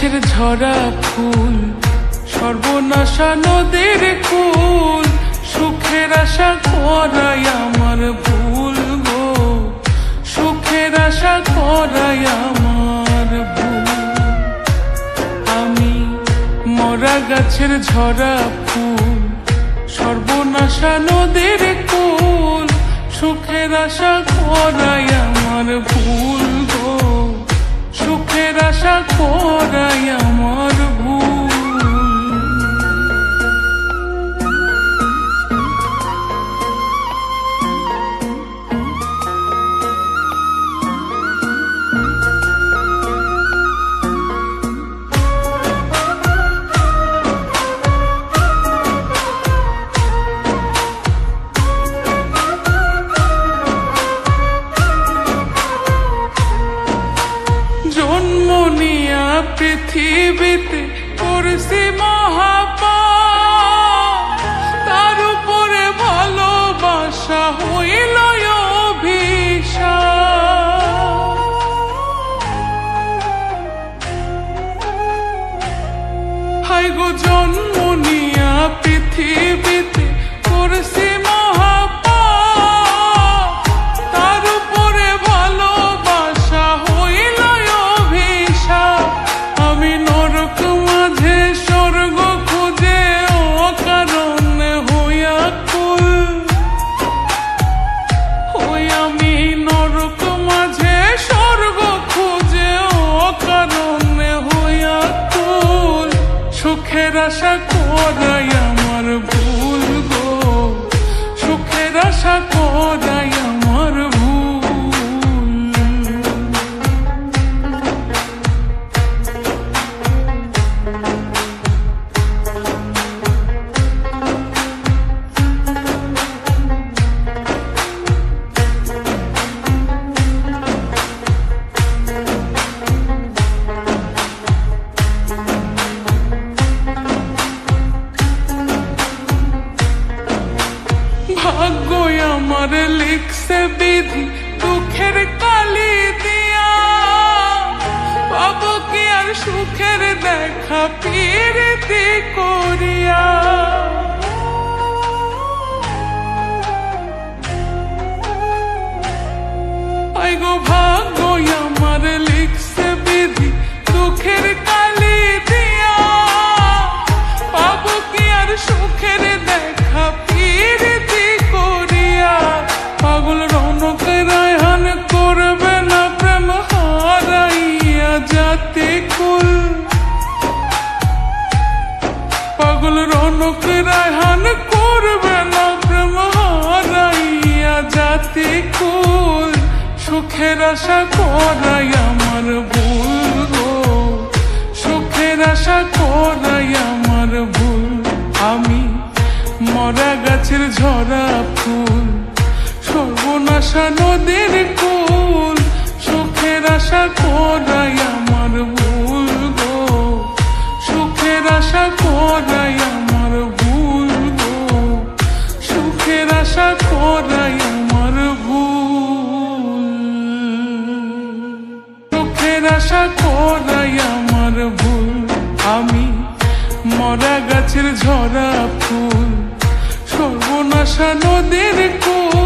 গাছের ঝরা ফুল, সর্বনাশা নদীর কুল, সুখের আশা করাই আমার ভুল গো, সুখের আশা করাই আমার ভুল। আমি মরা গাছের ঝরা ফুল, সর্বনাশা নদীর কুল, সুখের আশা করাই আমার ভুল গো, সুখের আশা করাই আমার ভুল। জন্ম নিয়া পৃথিবীতে করছি মহাপাপ, তার উপরে ভালোবাসা হইল অভিশাপ। হায় গো জন্ম নিয়া পৃথিবীতে করছি মহাপাপ, তার উপরে ভালোবাসা হইল অভিশাপ। আমি নরক মাঝে স্বর্গ খুঁজে অকারণে হইয়া কুল, ওই আমি নরক মাঝে স্বর্গ খুঁজে অকারণে হইয়া কুল, সুখের আশা করাই আমার ভুল গো, সুখের আশা করাই আমার ভুল। ভাগ্য আমার লিখছে বিধি দুঃখের কালি দিয়া, পাবো কি আর সুখের দেখা প্রীতি করিয়া। আই গো ভাগ্য আমার লিখছে বিধি দুঃখের কালি দিয়া, পাবো কি আর সুখের দেখা প্রীতি করিয়া। পাগল রৌনক রায়হান করবে না প্রেম হারাইয়া জাতি কুল, পাগল রৌনক রায়হান করবে না প্রেম হারাইয়া জাতি কুল, সুখের আশা করাই আমার ভুল গো, সুখের আশা করাই আমার ভুল। আমি মরা গাছের ঝরা ফুল, সর্বনাশা নদীর কুল, সুখের আশা করাই আমার ভুল গো, সুখের আশা করাই আমার ভুল গো, সুখের আশা করাই আমার ভুল, সুখের আশা করাই আমার ভুল। আমি মরা গাছের ঝরা ফুল, সর্বনাশা নদীর কুল,